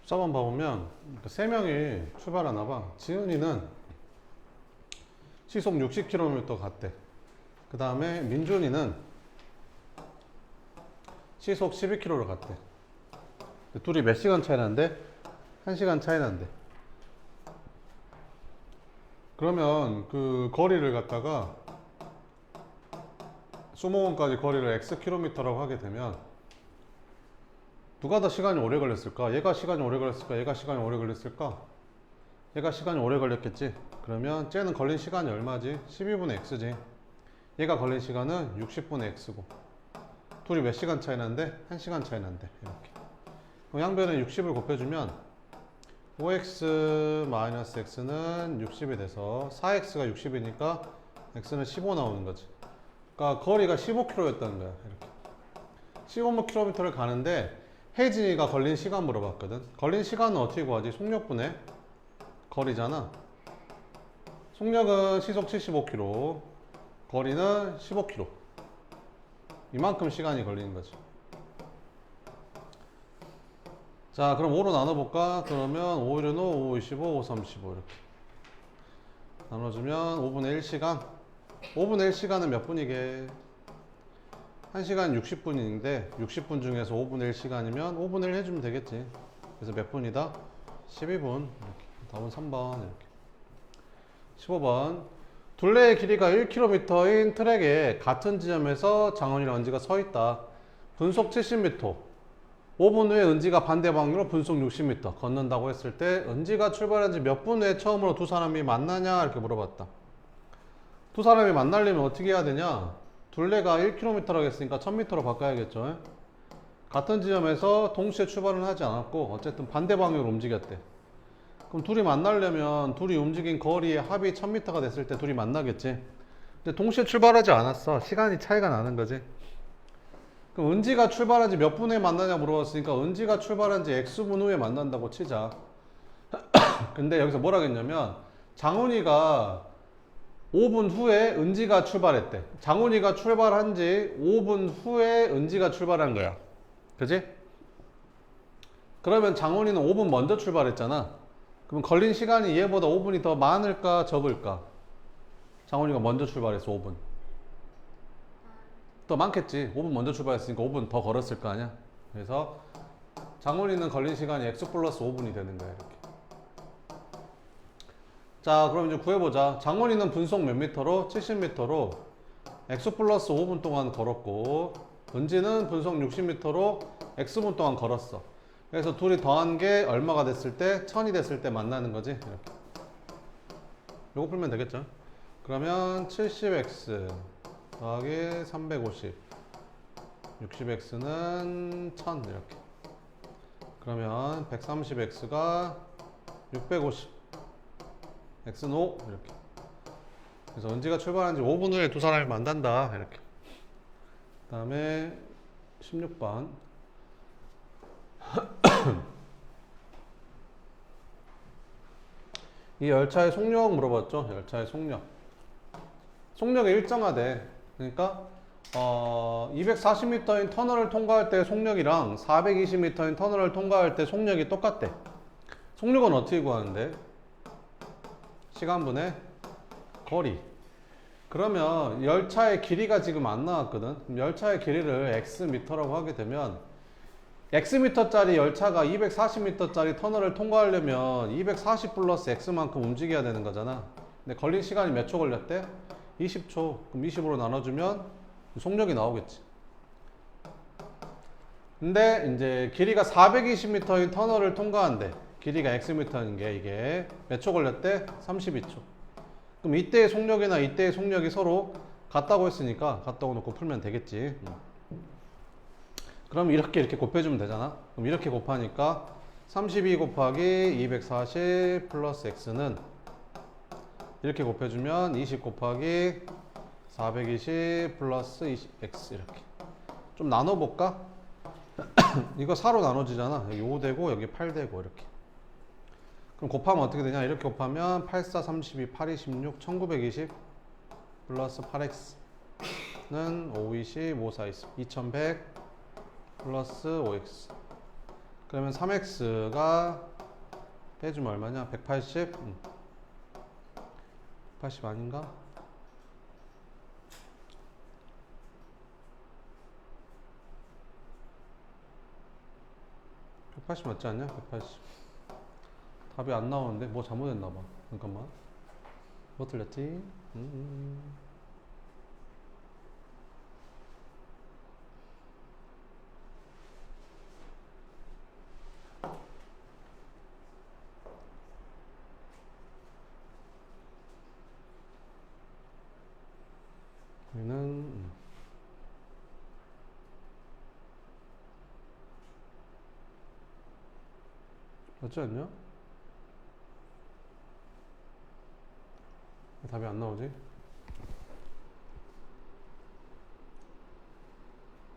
14번 봐보면 3명이 출발하나 봐. 지은이는 시속 60km 갔대. 그 다음에 민준이는 시속 12km를 갔대. 둘이 몇 시간 차이 난대? 1시간 차이 난대. 그러면 그 거리를 갖다가 수목원까지 거리를 Xkm라고 하게 되면 누가 더 시간이 오래 걸렸을까? 얘가 시간이 오래 걸렸을까? 얘가 시간이 오래 걸렸을까? 얘가 시간이 오래 걸렸겠지? 그러면 쟤는 걸린 시간이 얼마지? 12분의 X지. 얘가 걸린 시간은 60분의 X고 둘이 몇 시간 차이 난대? 1시간 차이 난대. 이렇게. 그럼 양변에 60을 곱해주면 5x-x는 60이 돼서 4x가 60이니까 x는 15 나오는 거지. 그러니까 거리가 15km였다는 거야. 이렇게 15km를 가는데 혜진이가 걸린 시간 물어봤거든. 걸린 시간은 어떻게 구하지? 속력분의 거리잖아. 속력은 시속 75km, 거리는 15km. 이만큼 시간이 걸리는 거지. 자, 그럼 5로 나눠볼까? 그러면 5, 1은 5, 5, 25, 5, 35 이렇게 나눠주면 5분의 1시간. 5분의 1시간은 몇 분이게? 1시간 60분인데 60분 중에서 5분의 1시간이면 5분의 1 해주면 되겠지. 그래서 몇 분이다? 12분. 이렇게. 답은 3번. 이렇게. 15번. 둘레의 길이가 1km인 트랙에 같은 지점에서 장원이랑 은지가 서 있다. 분속 70m. 5분 후에 은지가 반대 방향으로 분속 60m 걷는다고 했을 때 은지가 출발한 지 몇 분 후에 처음으로 두 사람이 만나냐 이렇게 물어봤다. 두 사람이 만나려면 어떻게 해야 되냐? 둘레가 1km라고 했으니까 1000m로 바꿔야겠죠. 같은 지점에서 동시에 출발은 하지 않았고 어쨌든 반대 방향으로 움직였대. 그럼 둘이 만나려면 둘이 움직인 거리의 합이 1000m가 됐을 때 둘이 만나겠지. 근데 동시에 출발하지 않았어. 시간이 차이가 나는 거지. 그럼 은지가 출발한 지 몇 분에 만나냐 물어봤으니까 은지가 출발한 지 X분 후에 만난다고 치자. 근데 여기서 뭐라겠냐면 장훈이가 5분 후에 은지가 출발했대. 장훈이가 출발한 지 5분 후에 은지가 출발한 거야. 그지? 그러면 장훈이는 5분 먼저 출발했잖아. 그럼 걸린 시간이 얘보다 5분이 더 많을까 적을까? 장훈이가 먼저 출발했어. 5분 더 많겠지. 5분 먼저 출발했으니까 5분 더 걸었을 거 아니야. 그래서 장훈이는 걸린 시간이 X 플러스 5분이 되는 거야. 이렇게. 자, 그럼 이제 구해보자. 장훈이는 분속 몇 미터로? 70m로 X 플러스 5분 동안 걸었고 은지는 분속 60m로 X분 동안 걸었어. 그래서 둘이 더한 게 얼마가 됐을 때? 1000이 됐을 때 만나는 거지. 이렇게. 요거 풀면 되겠죠. 그러면 70X 더하기 350 60x는 1000 이렇게. 그러면 130x가 650 x는 5 이렇게. 그래서 은지가 출발한 지 5분 후에 두 사람이 만난다 이렇게. 그 다음에 16번 이 열차의 속력 물어봤죠. 열차의 속력이 일정하대. 그러니까 240m인 터널을 통과할 때 속력이랑 420m인 터널을 통과할 때 속력이 똑같대. 속력은 어떻게 구하는데? 시간분의 거리. 그러면 열차의 길이가 지금 안 나왔거든. 그럼 열차의 길이를 xm라고 하게 되면 xm짜리 열차가 240m짜리 터널을 통과하려면 240 플러스 x만큼 움직여야 되는 거잖아. 근데 걸린 시간이 몇 초 걸렸대? 20초. 그럼 20으로 나눠주면 속력이 나오겠지. 근데 이제 길이가 420m인 터널을 통과한대. 길이가 xm인 게 이게 몇 초 걸렸대? 32초. 그럼 이때의 속력이나 이때의 속력이 서로 같다고 했으니까 같다고 놓고 풀면 되겠지. 그럼 이렇게 곱해주면 되잖아. 그럼 이렇게 곱하니까 32 곱하기 240 플러스 x는 이렇게 곱해주면 20 곱하기 420 플러스 20x 이렇게. 좀 나눠볼까? 이거 4로 나눠지잖아. 여기 5 되고 여기 8 되고 이렇게. 그럼 곱하면 어떻게 되냐? 이렇게 곱하면 8, 4, 32, 8, 26, 1920 플러스 8x는 5, 20, 5, 4, 20, 2100 플러스 5x. 그러면 3x가 빼주면 얼마냐? 180? 180 아닌가? 180 맞지 않냐? 180. 답이 안 나오는데 뭐 잘못했나봐. 잠깐만. 뭐 틀렸지? 여기는 맞지 않냐? 왜 답이 안 나오지?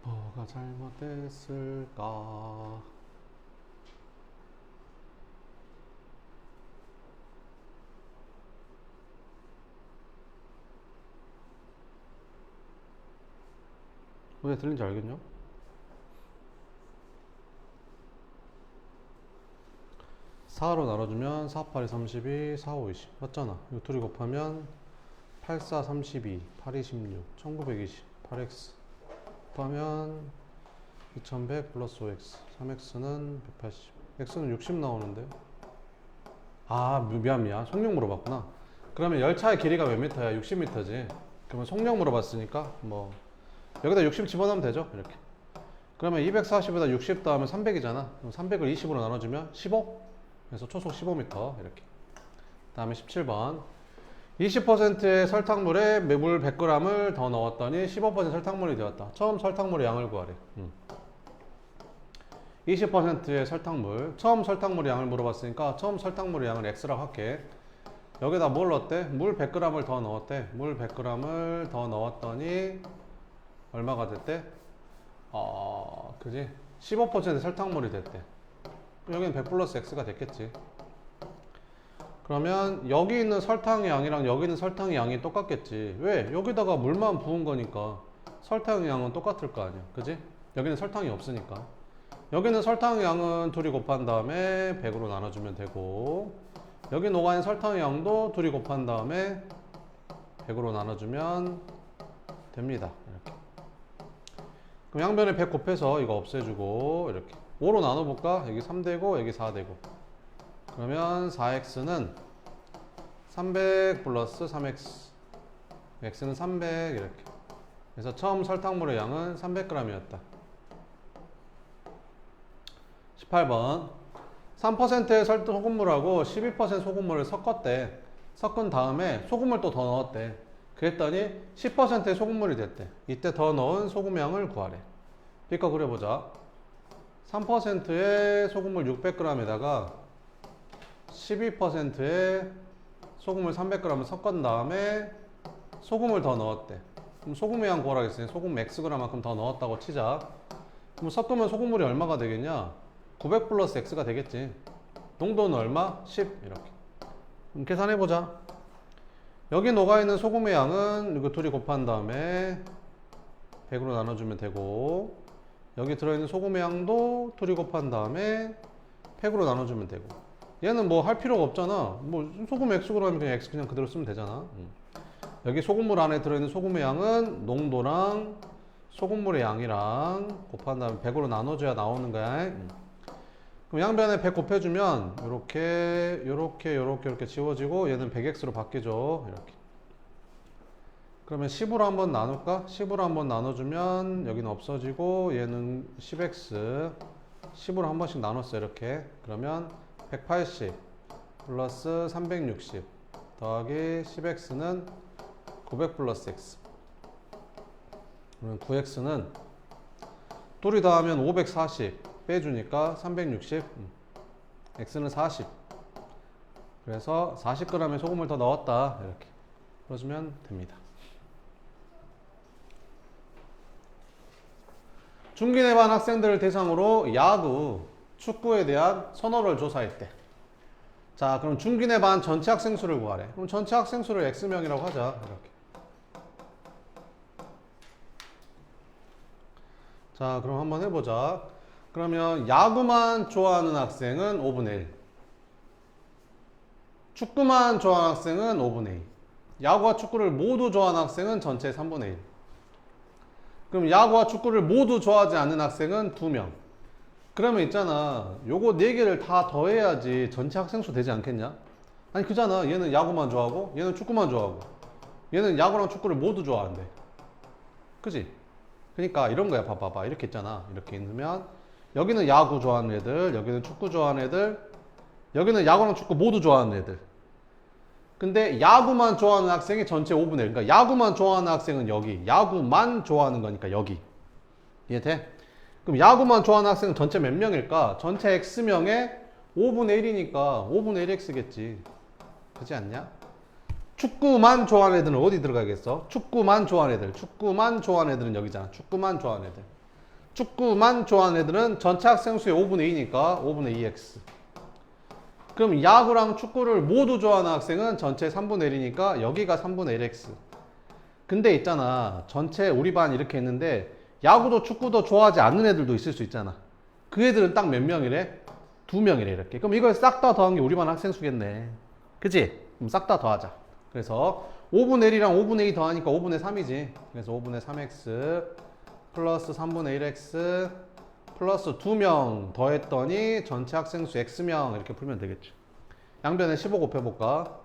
뭐가 잘못됐을까? 왜 들린지 알겠냐? 4로 나눠주면 4, 8이 32, 4, 5, 20 맞잖아. 이거 둘이 곱하면 8, 4, 32, 8, 2, 16, 1920, 8x 곱하면 2100 플러스 5x 3x는 180 x는 60 나오는데 아 미안 속력 물어봤구나. 그러면 열차의 길이가 몇 미터야? 60m지. 그러면 속력 물어봤으니까 뭐 여기다 60 집어넣으면 되죠 이렇게. 그러면 240에다 60 더하면 300이잖아. 그럼 300을 20으로 나눠주면 15. 그래서 초속 15m 이렇게. 다음에 17번 20%의 설탕물에 물 100g을 더 넣었더니 15% 설탕물이 되었다. 처음 설탕물의 양을 구하래. 20%의 설탕물, 처음 설탕물의 양을 물어봤으니까 처음 설탕물의 양을 x라고 할게. 여기다 뭘 넣었대? 물 100g을 더 넣었대. 물 100g을 더 넣었더니 얼마가 됐대? 그지? 15% 설탕물이 됐대. 여기는 100 플러스 x가 됐겠지. 그러면 여기 있는 설탕의 양이랑 여기 있는 설탕의 양이 똑같겠지. 왜? 여기다가 물만 부은 거니까 설탕의 양은 똑같을 거 아니야. 그지? 여기는 설탕이 없으니까. 여기는 설탕의 양은 둘이 곱한 다음에 100으로 나눠주면 되고, 여기 녹아있는 설탕의 양도 둘이 곱한 다음에 100으로 나눠주면 됩니다. 이렇게. 그럼 양변에 100 곱해서 이거 없애주고 이렇게 5로 나눠볼까? 여기 3되고 여기 4되고. 그러면 4x는 300 플러스 3x, x는 300 이렇게. 그래서 처음 설탕물의 양은 300g이었다. 18번 3%의 소금물하고 12% 소금물을 섞었대. 섞은 다음에 소금을 또 더 넣었대. 그랬더니 10%의 소금물이 됐대. 이때 더 넣은 소금량을 구하래. 그러니까 그려보자. 3%의 소금물 600g에다가 12%의 소금물 300g을 섞은 다음에 소금을 더 넣었대. 그럼 소금의 양 구하라 했으니 소금 xg만큼 더 넣었다고 치자. 그럼 섞으면 소금물이 얼마가 되겠냐? 900 플러스 x가 되겠지. 농도는 얼마? 10 이렇게. 그럼 계산해보자. 여기 녹아있는 소금의 양은 이거 둘이 곱한 다음에 100으로 나눠주면 되고, 여기 들어있는 소금의 양도 둘이 곱한 다음에 100으로 나눠주면 되고. 얘는 뭐 할 필요가 없잖아. 뭐 소금 x로 하면 그냥 x 그냥 그대로 쓰면 되잖아. 여기 소금물 안에 들어있는 소금의 양은 농도랑 소금물의 양이랑 곱한 다음에 100으로 나눠줘야 나오는 거야. 그럼 양변에 100 곱해주면 요렇게 지워지고 얘는 100x로 바뀌죠. 이렇게. 그러면 10으로 한번 나눌까? 10으로 한번 나눠주면 여기는 없어지고 얘는 10x 10으로 한 번씩 나눴어 이렇게. 그러면 180 플러스 360 더하기 10x는 900 플러스 x. 그러면 9x는 둘이 더하면 540 빼주니까 360 x는 40. 그래서 40g의 소금을 더 넣었다 이렇게 풀어주면 됩니다. 중기내 반 학생들을 대상으로 야구, 축구에 대한 선호를 조사했대. 자, 그럼 중기내 반 전체 학생 수를 구하래. 그럼 전체 학생 수를 x명이라고 하자. 이렇게. 자, 그럼 한번 해보자. 그러면 야구만 좋아하는 학생은 5분의 1. 축구만 좋아하는 학생은 5분의 2. 야구와 축구를 모두 좋아하는 학생은 전체 3분의 1. 그럼 야구와 축구를 모두 좋아하지 않는 학생은 2명. 그러면 있잖아. 요거 4개를 다 더해야지 전체 학생 수 되지 않겠냐? 아니 그잖아. 얘는 야구만 좋아하고 얘는 축구만 좋아하고 얘는 야구랑 축구를 모두 좋아한대. 그지? 그러니까 이런 거야. 봐봐. 이렇게 있잖아. 이렇게 있으면 여기는 야구 좋아하는 애들, 여기는 축구 좋아하는 애들, 여기는 야구랑 축구 모두 좋아하는 애들. 근데 야구만 좋아하는 학생이 전체 5분의 1. 그러니까 야구만 좋아하는 학생은 여기, 야구만 좋아하는 거니까 여기. 이해돼? 그럼 야구만 좋아하는 학생은 전체 몇 명일까? 전체 X명의 5분의 1이니까 5분의 1X겠지. 그렇지 않냐? 축구만 좋아하는 애들은 어디 들어가겠어? 축구만 좋아하는 애들. 축구만 좋아하는 애들은 여기잖아. 축구만 좋아하는 애들. 축구만 좋아하는 애들은 전체 학생 수의 5분의 2니까 5분의 2X. 그럼 야구랑 축구를 모두 좋아하는 학생은 전체 3분의 1이니까 여기가 3분의 1X. 근데 있잖아. 전체 우리 반 이렇게 했는데 야구도 축구도 좋아하지 않는 애들도 있을 수 있잖아. 그 애들은 딱 몇 명이래? 2명이래 이렇게. 그럼 이걸 싹 다 더한 게 우리 반 학생 수겠네. 그치? 그럼 싹 다 더하자. 그래서 5분의 1이랑 5분의 2 더하니까 5분의 3이지. 그래서 5분의 3X 플러스 3분의 1X 플러스 2명 더했더니 전체 학생 수 X명 이렇게 풀면 되겠죠. 양변에 15 곱해볼까?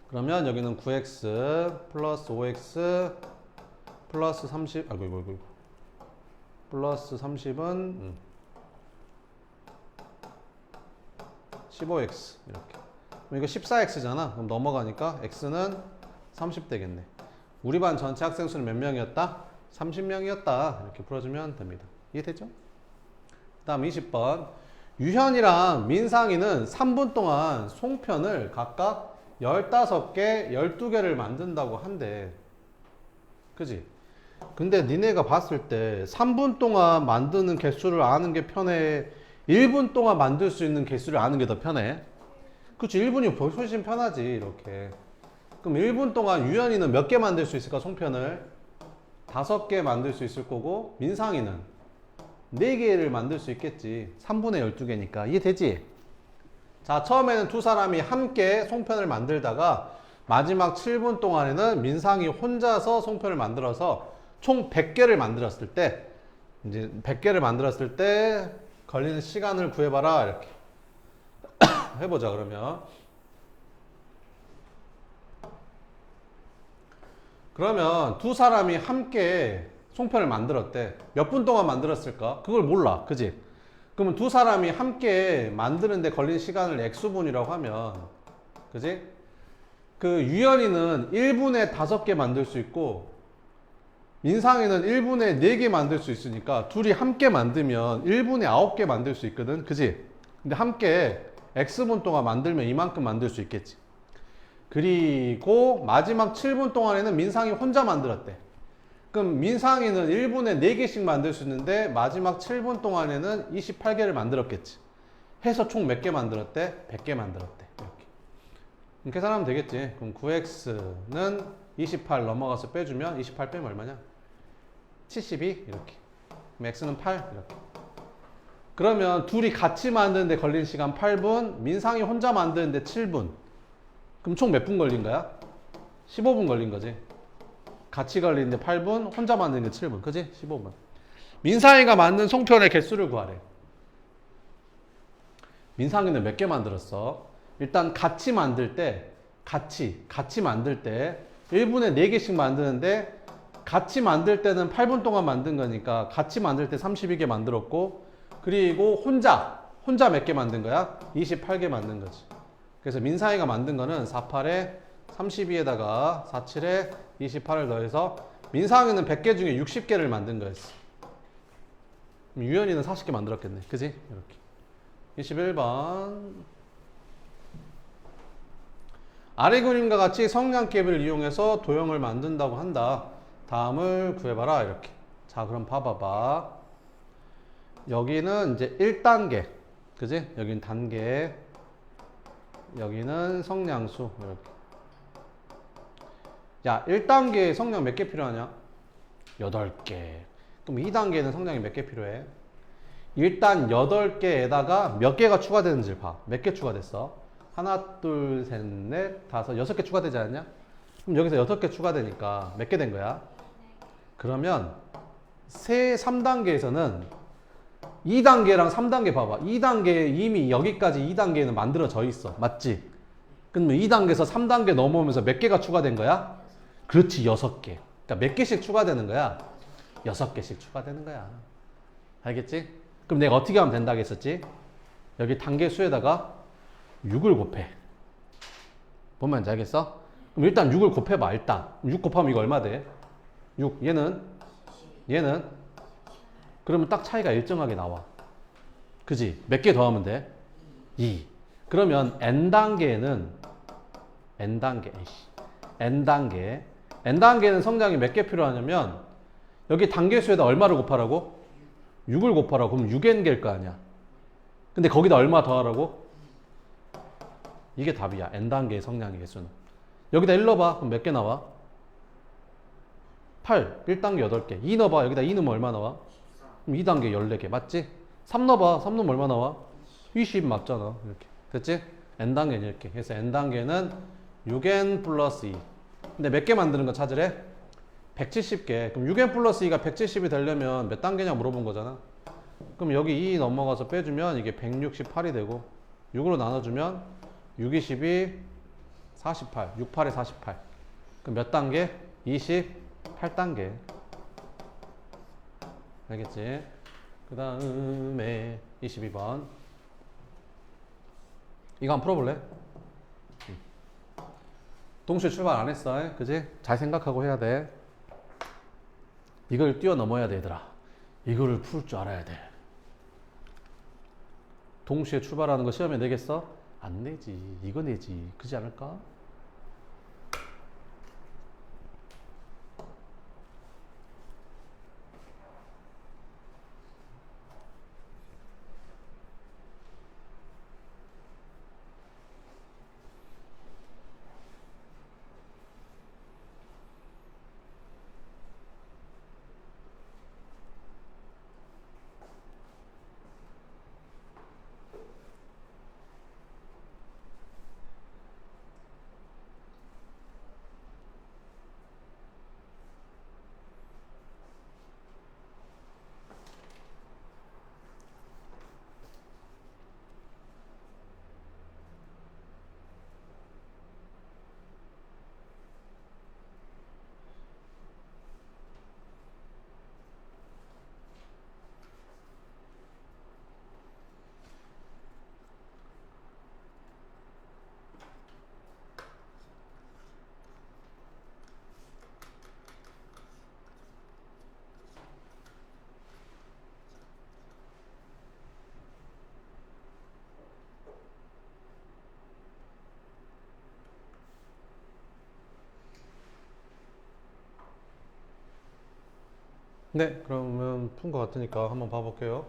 그러면 여기는 9X 플러스 5X 플러스 30 아이고 플러스 30은 15X 이렇게. 그럼 이거 14X잖아. 그럼 넘어가니까 X는 30 되겠네. 우리 반 전체 학생 수는 몇 명이었다? 30명이었다. 이렇게 풀어주면 됩니다. 이해되죠? 그 다음 20번. 유현이랑 민상이는 3분 동안 송편을 각각 15개, 12개를 만든다고 한대. 그지? 근데 니네가 봤을 때 3분 동안 만드는 개수를 아는 게 편해? 1분 동안 만들 수 있는 개수를 아는 게 더 편해? 그치? 1분이 훨씬 편하지. 이렇게. 그럼 1분 동안 유현이는 몇 개 만들 수 있을까? 송편을 5개 만들 수 있을 거고 민상이는 4개를 만들 수 있겠지. 3분의 12개니까. 이해되지? 자, 처음에는 두 사람이 함께 송편을 만들다가 마지막 7분 동안에는 민상이 혼자서 송편을 만들어서 총 100개를 만들었을 때, 이제 100개를 만들었을 때 걸리는 시간을 구해봐라. 이렇게 해보자. 그러면 두 사람이 함께 송편을 만들었대. 몇 분 동안 만들었을까? 그걸 몰라. 그지? 그러면 두 사람이 함께 만드는데 걸린 시간을 X분이라고 하면, 그지? 그 유연이는 1분에 5개 만들 수 있고 민상이는 1분에 4개 만들 수 있으니까 둘이 함께 만들면 1분에 9개 만들 수 있거든. 그지? 근데 함께 X분 동안 만들면 이만큼 만들 수 있겠지. 그리고 마지막 7분 동안에는 민상이 혼자 만들었대. 그럼 민상이는 1분에 4개씩 만들 수 있는데 마지막 7분 동안에는 28개를 만들었겠지. 해서 총 몇 개 만들었대? 100개 만들었대. 이렇게. 계산하면 되겠지. 그럼 9x는 28 넘어가서 빼주면 28 빼면 얼마냐? 72 이렇게. 그럼 x는 8 이렇게. 그러면 둘이 같이 만드는데 걸린 시간 8분, 민상이 혼자 만드는데 7분. 그럼 총 몇 분 걸린 거야? 15분 걸린 거지. 같이 걸리는데 8분, 혼자 만드는 게 7분. 그지? 15분. 민상이가 만든 송편의 개수를 구하래. 민상이는 몇 개 만들었어? 일단 같이 만들 때, 같이 만들 때 1분에 4개씩 만드는데 같이 만들 때는 8분 동안 만든 거니까 같이 만들 때 32개 만들었고, 그리고 혼자 몇 개 만든 거야? 28개 만든 거지. 그래서 민상이가 만든 거는 48에 32에다가 47에 28을 더해서 민상이는 100개 중에 60개를 만든 거였어. 유연이는 40개 만들었겠네. 그지? 이렇게. 21번. 아래 그림과 같이 성량계를 이용해서 도형을 만든다고 한다. 다음을 구해봐라. 이렇게. 자, 그럼 봐봐봐. 여기는 이제 1단계. 그지? 여기는 단계. 여기는 성량수. 이렇게. 야, 1단계에 성량 몇 개 필요하냐? 8개. 그럼 2단계는 성량이 몇 개 필요해? 일단 8개에다가 몇 개가 추가되는지를 봐. 몇 개 추가됐어? 하나, 둘, 셋, 넷, 다섯, 6개 추가되지 않냐? 그럼 여기서 6개 추가되니까 몇 개 된 거야? 그러면 3단계에서는 2단계랑 3단계 봐봐. 2단계 이미 여기까지 2단계는 만들어져 있어. 맞지? 그러면 2단계에서 3단계 넘어오면서 몇 개가 추가된 거야? 그렇지, 6개. 그러니까 몇 개씩 추가되는 거야? 6개씩 추가되는 거야. 알겠지? 그럼 내가 어떻게 하면 된다고 했었지? 여기 단계 수에다가 6을 곱해. 뭔 말인지 알겠어? 그럼 일단 6을 곱해봐, 일단. 6 곱하면 이거 얼마 돼? 6. 얘는? 그러면 딱 차이가 일정하게 나와. 그지? 몇 개 더하면 돼? 2. 그러면 n단계는 n단계는 성장이 몇 개 필요하냐면 여기 단계수에다 얼마를 곱하라고? 6을 곱하라고. 그럼 6n개일 거 아니야. 근데 거기다 얼마 더하라고? 이게 답이야. n단계의 성량의 개수는. 여기다 1 넣어봐. 그럼 몇 개 나와? 8. 1단계 8개. 2 넣어봐. 여기다 2 넣으면 얼마 나와? 그럼 2단계 14개. 맞지? 3 넣어봐. 3 넣으면 얼마 나와? 20 맞잖아. 이렇게. 됐지? n단계는 이렇게. 그래서 n단계는 6n 플러스 2. 근데 몇 개 만드는 거 찾으래? 170개. 그럼 6n 플러스 2가 170이 되려면 몇 단계냐 물어본 거잖아. 그럼 여기 2 넘어가서 빼주면 이게 168이 되고 6으로 나눠주면 6, 22, 48. 6, 8에 48. 그럼 몇 단계? 28단계. 알겠지? 그 다음에 22번. 이거 한번 풀어볼래? 동시에 출발 안 했어. 그지? 잘 생각하고 해야 돼. 이걸 뛰어넘어야 돼, 얘들아. 이거를 풀 줄 알아야 돼. 동시에 출발하는 거 시험에 내겠어? 안 내지. 이거 내지. 그지 않을까? 네, 그러면 푼 것 같으니까 한번 봐볼게요.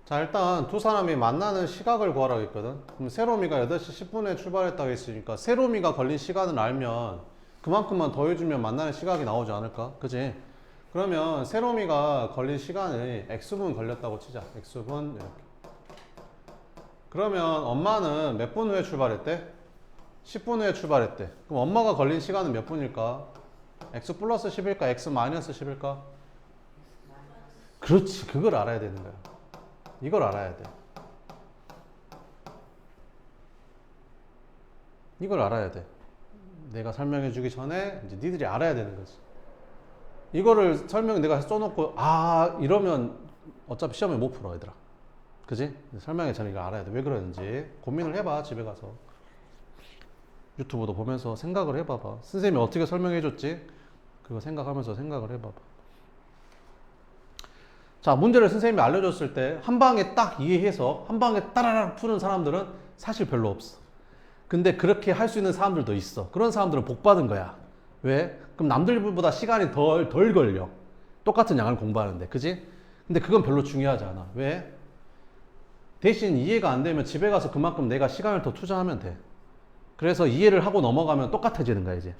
자, 일단 두 사람이 만나는 시각을 구하라고 했거든. 그럼 세로미가 8시 10분에 출발했다고 했으니까 세로미가 걸린 시간을 알면 그만큼만 더해주면 만나는 시각이 나오지 않을까? 그지? 그러면 세로미가 걸린 시간이 X분 걸렸다고 치자. X분 이렇게. 그러면 엄마는 몇 분 후에 출발했대? 10분 후에 출발했대. 그럼 엄마가 걸린 시간은 몇 분일까? X 플러스 10일까? X 마이너스 10일까? 그렇지. 그걸 알아야 되는 거야. 이걸 알아야 돼. 이걸 알아야 돼. 내가 설명해 주기 전에 이제 니들이 알아야 되는 거지. 이거를 내가 써놓고 이러면 어차피 시험에 못 풀어, 얘들아. 그지? 설명해 전에 이거 알아야 돼. 왜 그러는지 고민을 해봐. 집에 가서 유튜브도 보면서 생각을 해봐봐. 선생님이 어떻게 설명해 줬지? 그거 생각하면서 생각을 해봐봐. 자, 문제를 선생님이 알려줬을 때 한 방에 딱 이해해서 한 방에 따라락 푸는 사람들은 사실 별로 없어. 근데 그렇게 할 수 있는 사람들도 있어. 그런 사람들은 복 받은 거야. 왜? 그럼 남들보다 시간이 덜 걸려. 똑같은 양을 공부하는데. 그지? 근데 그건 별로 중요하지 않아. 왜? 대신 이해가 안 되면 집에 가서 그만큼 내가 시간을 더 투자하면 돼. 그래서 이해를 하고 넘어가면 똑같아지는 거야, 이제.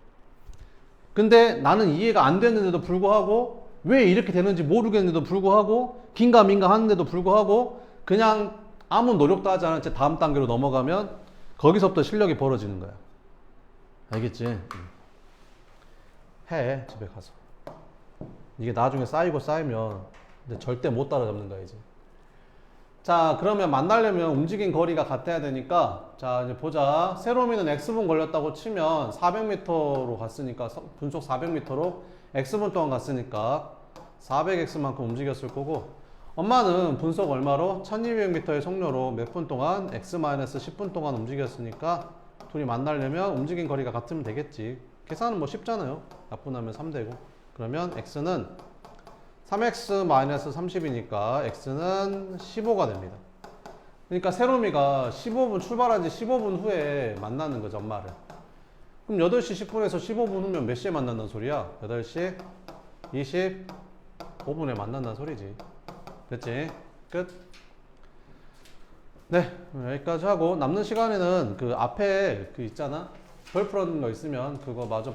근데 나는 이해가 안 됐는데도 불구하고 왜 이렇게 되는지 모르겠는데도 불구하고 긴가민가 하는데도 불구하고 그냥 아무 노력도 하지 않은 채 다음 단계로 넘어가면 거기서부터 실력이 벌어지는 거야. 알겠지? 해 집에 가서. 이게 나중에 쌓이면 근데 절대 못 따라잡는 거야 이제. 자 그러면 만나려면 움직인 거리가 같아야 되니까 자 이제 보자. 세로미는 x분 걸렸다고 치면 400m로 갔으니까 분속 400m로 x분 동안 갔으니까 400x만큼 움직였을 거고 엄마는 분속 얼마로? 1200m의 속력으로 몇 분 동안? x-10분 동안 움직였으니까 둘이 만나려면 움직인 거리가 같으면 되겠지. 계산은 뭐 쉽잖아요. 약분하면 3되고 그러면 x는 3x-30이니까 x는 15가 됩니다. 그러니까 세로미가 15분 출발한 지 15분 후에 만나는 거죠, 엄마를. 그럼 8시 10분에서 15분 후면 몇 시에 만난다는 소리야? 8시 25분에 만난다는 소리지. 됐지? 끝. 네, 여기까지 하고 남는 시간에는 그 앞에 그 있잖아. 별 풀어놓은 거 있으면 그거 마저